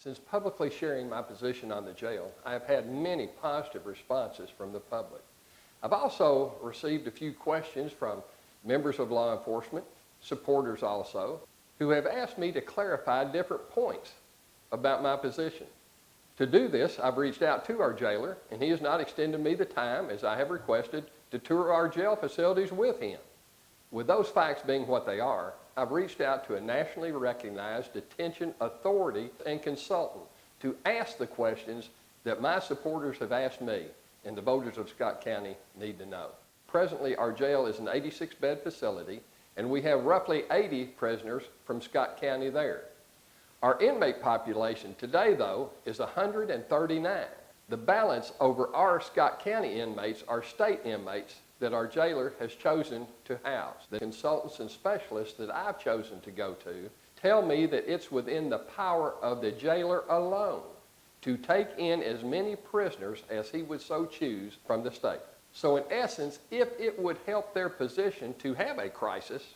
Since publicly sharing my position on the jail, I have had many positive responses from the public. I've also received a few questions from members of law enforcement, supporters also, who have asked me to clarify different points about my position. To do this, I've reached out to our jailer, and he has not extended me the time, as I have requested, to tour our jail facilities with him. With those facts being what they are, I've reached out to a nationally recognized detention authority and consultant to ask the questions that my supporters have asked me and the voters of Scott County need to know. Presently, our jail is an 86-bed facility, and we have roughly 80 prisoners from Scott County there. Our inmate population today, though, is 139. The balance over our Scott County inmates are state inmates that our jailer has chosen to house. The consultants and specialists that I've chosen to go to tell me that it's within the power of the jailer alone to take in as many prisoners as he would so choose from the state. So in essence, if it would help their position to have a crisis,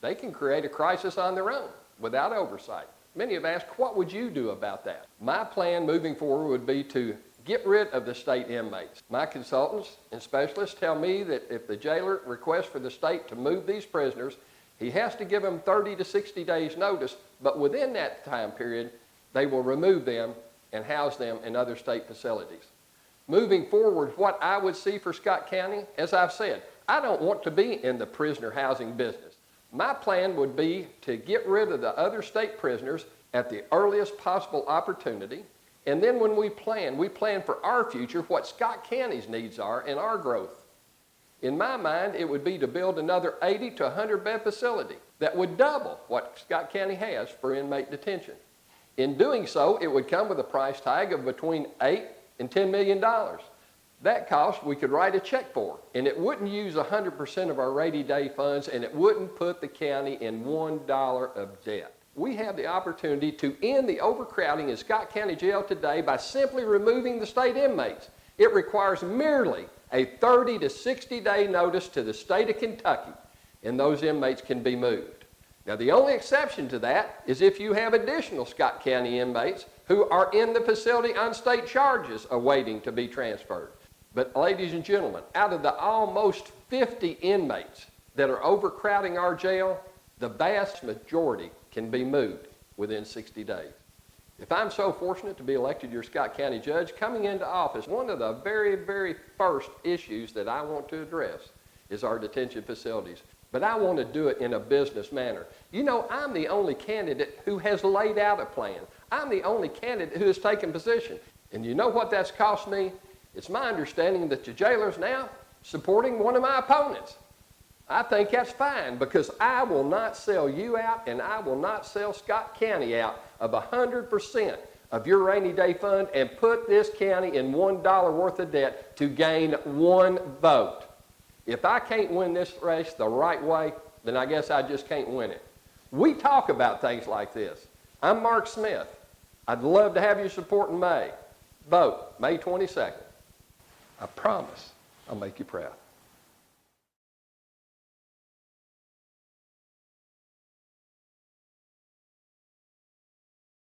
they can create a crisis on their own without oversight. Many have asked, what would you do about that? My plan moving forward would be to get rid of the state inmates. My consultants and specialists tell me that if the jailer requests for the state to move these prisoners, he has to give them 30 to 60 days notice, but within that time period, they will remove them and house them in other state facilities. Moving forward, what I would see for Scott County, as I've said, I don't want to be in the prisoner housing business. My plan would be to get rid of the other state prisoners at the earliest possible opportunity. And then when we plan for our future, what Scott County's needs are and our growth. In my mind, it would be to build another 80 to 100 bed facility that would double what Scott County has for inmate detention. In doing so, it would come with a price tag of between $8 and $10 million. That cost we could write a check for, and it wouldn't use 100% of our rainy day funds, and it wouldn't put the county in $1 of debt. We have the opportunity to end the overcrowding in Scott County Jail today by simply removing the state inmates. It requires merely a 30 to 60 day notice to the state of Kentucky, and those inmates can be moved. Now, the only exception to that is if you have additional Scott County inmates who are in the facility on state charges awaiting to be transferred. But ladies and gentlemen, out of the almost 50 inmates that are overcrowding our jail, the vast majority can be moved within 60 days. If I'm so fortunate to be elected your Scott County judge, coming into office, one of the very, very first issues that I want to address is our detention facilities. But I want to do it in a business manner. You know, I'm the only candidate who has laid out a plan. I'm the only candidate who has taken position. And you know what that's cost me? It's my understanding that the jailer's now supporting one of my opponents. I think that's fine, because I will not sell you out, and I will not sell Scott County out of 100% of your rainy day fund and put this county in $1 worth of debt to gain one vote. If I can't win this race the right way, then I guess I just can't win it. We talk about things like this. I'm Mark Smith. I'd love to have your support in May. Vote May 22nd. I promise I'll make you proud.